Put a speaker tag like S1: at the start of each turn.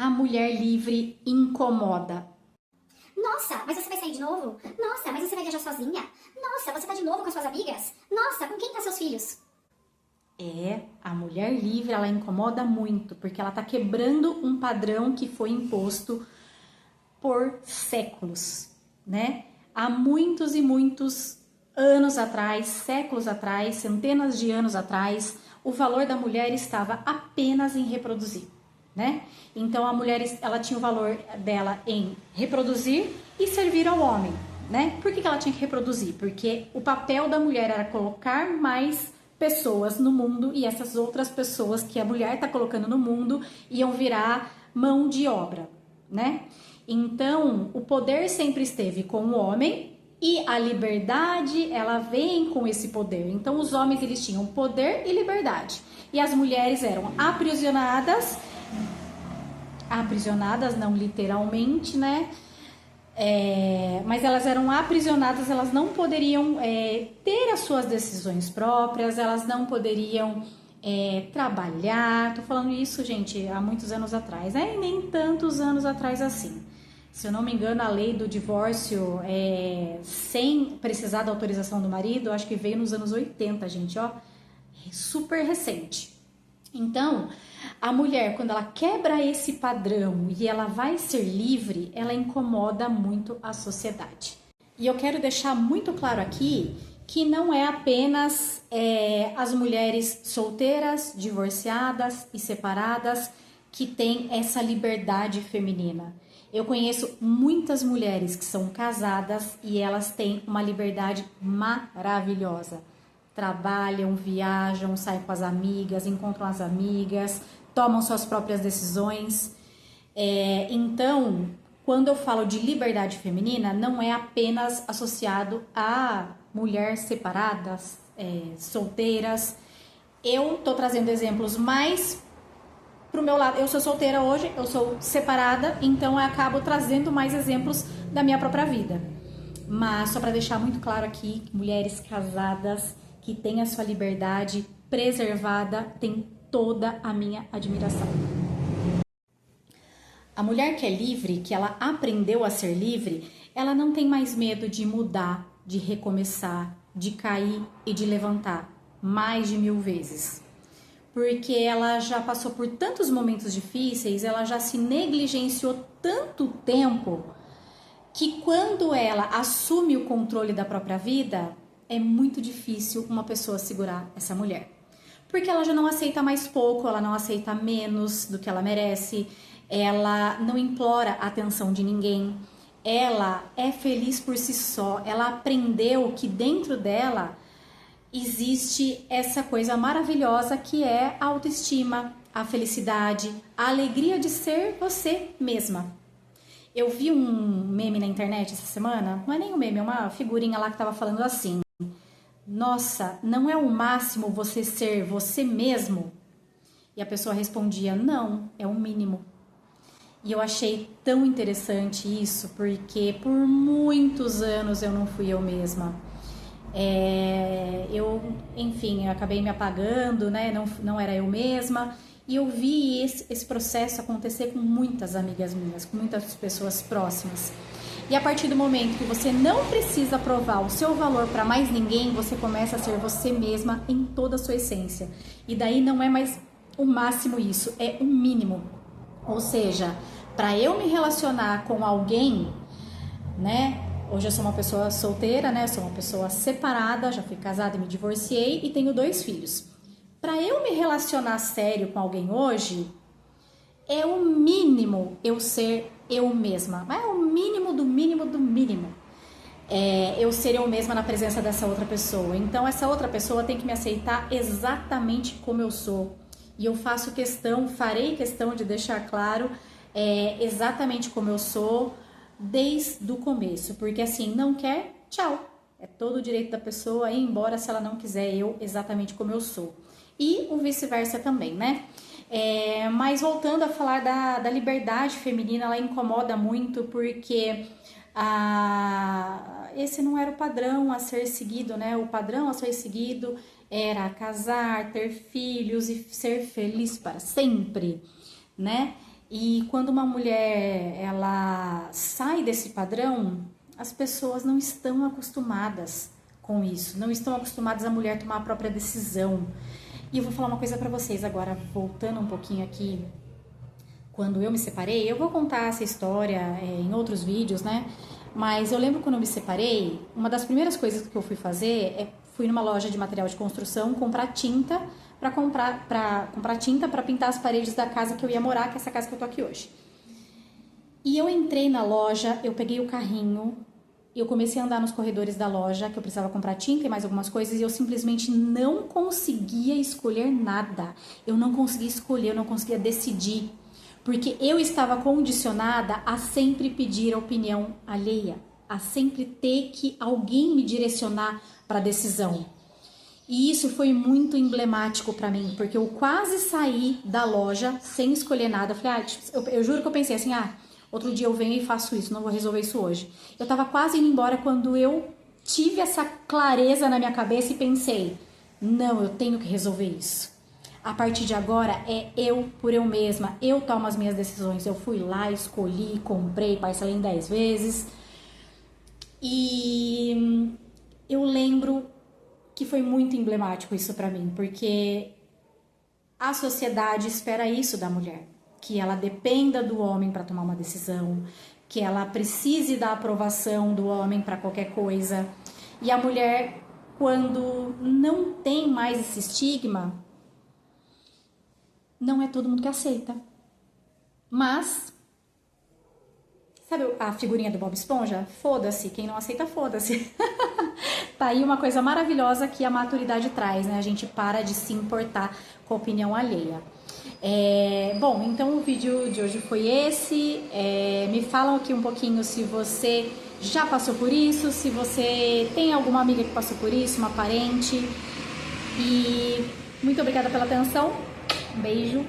S1: A mulher livre incomoda.
S2: Nossa, mas você vai sair de novo? Nossa, mas você vai viajar sozinha? Nossa, você tá de novo com as suas amigas? Nossa, com quem tá seus filhos?
S1: A mulher livre, ela incomoda muito, porque ela tá quebrando um padrão que foi imposto por séculos, né? Há muitos e muitos anos atrás, séculos atrás, centenas de anos atrás, o valor da mulher estava apenas em reproduzir, né? Então a mulher, ela tinha o valor dela em reproduzir e servir ao homem, né? Por que ela tinha que reproduzir? Porque o papel da mulher era colocar mais pessoas no mundo e essas outras pessoas que a mulher está colocando no mundo iam virar mão de obra, né? Então, o poder sempre esteve com o homem e a liberdade, ela vem com esse poder. Então, os homens, eles tinham poder e liberdade. E as mulheres eram aprisionadas não literalmente, né? Mas elas eram aprisionadas, elas não poderiam ter as suas decisões próprias, elas não poderiam trabalhar. Tô falando isso, gente, há muitos anos atrás, né? E nem tantos anos atrás assim. Se eu não me engano, a lei do divórcio sem precisar da autorização do marido, acho que veio nos anos 80, gente, ó, super recente. Então, a mulher, quando ela quebra esse padrão e ela vai ser livre, ela incomoda muito a sociedade. E eu quero deixar muito claro aqui que não é apenas as mulheres solteiras, divorciadas e separadas que têm essa liberdade feminina. Eu conheço muitas mulheres que são casadas e elas têm uma liberdade maravilhosa. Trabalham, viajam, saem com as amigas, encontram as amigas, tomam suas próprias decisões. Então, quando eu falo de liberdade feminina, não é apenas associado a mulheres separadas, solteiras. Eu tô trazendo exemplos mais pro meu lado. Eu sou solteira hoje, eu sou separada, então eu acabo trazendo mais exemplos da minha própria vida. Mas só para deixar muito claro aqui, mulheres casadas que têm a sua liberdade preservada têm toda a minha admiração. A mulher que é livre, que ela aprendeu a ser livre, ela não tem mais medo de mudar, de recomeçar, de cair e de levantar mais de 1000 vezes. Porque ela já passou por tantos momentos difíceis, ela já se negligenciou tanto tempo, que quando ela assume o controle da própria vida, é muito difícil uma pessoa segurar essa mulher. Porque ela já não aceita mais pouco, ela não aceita menos do que ela merece, ela não implora a atenção de ninguém, ela é feliz por si só, ela aprendeu que dentro dela existe essa coisa maravilhosa que é a autoestima, a felicidade, a alegria de ser você mesma. Eu vi um meme na internet essa semana, não é nem um meme, é uma figurinha lá que tava falando assim: nossa, não é o máximo você ser você mesmo? E a pessoa respondia: não, é o mínimo. E eu achei tão interessante isso, porque por muitos anos eu não fui eu mesma. Eu acabei me apagando, né? Não era eu mesma. E eu vi esse processo acontecer com muitas amigas minhas, com muitas pessoas próximas. E a partir do momento que você não precisa provar o seu valor para mais ninguém, você começa a ser você mesma em toda a sua essência. E daí não é mais o máximo isso, é o mínimo. Ou seja, para eu me relacionar com alguém, né? Hoje eu sou uma pessoa solteira, né? Eu sou uma pessoa separada, já fui casada e me divorciei e tenho 2 filhos. Para eu me relacionar sério com alguém hoje, é o mínimo eu ser eu mesma. Mas é o mínimo do mínimo do mínimo. Eu ser eu mesma na presença dessa outra pessoa. Então essa outra pessoa tem que me aceitar exatamente como eu sou. E eu farei questão de deixar claro exatamente como eu sou, desde o começo, porque assim, não quer, tchau. É todo o direito da pessoa ir embora se ela não quiser eu exatamente como eu sou. E o vice-versa também, né? Mas voltando a falar da liberdade feminina, ela incomoda muito porque esse não era o padrão a ser seguido, né? O padrão a ser seguido era casar, ter filhos e ser feliz para sempre, né? E quando uma mulher ela sai desse padrão, as pessoas não estão acostumadas com isso, não estão acostumadas a mulher tomar a própria decisão. E eu vou falar uma coisa pra vocês agora, voltando um pouquinho aqui. Quando eu me separei, eu vou contar essa história em outros vídeos, né? Mas eu lembro quando eu me separei, uma das primeiras coisas que eu fui fazer fui numa loja de material de construção comprar tinta para tinta para pintar as paredes da casa que eu ia morar, que é essa casa que eu tô aqui hoje. E eu entrei na loja, eu peguei o carrinho, eu comecei a andar nos corredores da loja, que eu precisava comprar tinta e mais algumas coisas, e eu simplesmente não conseguia escolher nada. Eu não conseguia escolher, eu não conseguia decidir. Porque eu estava condicionada a sempre pedir a opinião alheia, a sempre ter que alguém me direcionar para a decisão. E isso foi muito emblemático para mim, porque eu quase saí da loja sem escolher nada. Eu falei, eu juro que eu pensei assim, outro dia eu venho e faço isso, não vou resolver isso hoje. Eu tava quase indo embora quando eu tive essa clareza na minha cabeça e pensei, não, eu tenho que resolver isso. A partir de agora é eu por eu mesma, eu tomo as minhas decisões. Eu fui lá, escolhi, comprei, parcelei em 10 vezes. E eu lembro que foi muito emblemático isso pra mim, porque a sociedade espera isso da mulher, que ela dependa do homem para tomar uma decisão, que ela precise da aprovação do homem para qualquer coisa. E a mulher, quando não tem mais esse estigma, não é todo mundo que aceita. Mas, sabe a figurinha do Bob Esponja? Foda-se, quem não aceita, foda-se. Tá aí uma coisa maravilhosa que a maturidade traz, né? A gente para de se importar com a opinião alheia. Bom, então o vídeo de hoje foi esse. Me falam aqui um pouquinho se você já passou por isso, se você tem alguma amiga que passou por isso, uma parente. E muito obrigada pela atenção. Um beijo.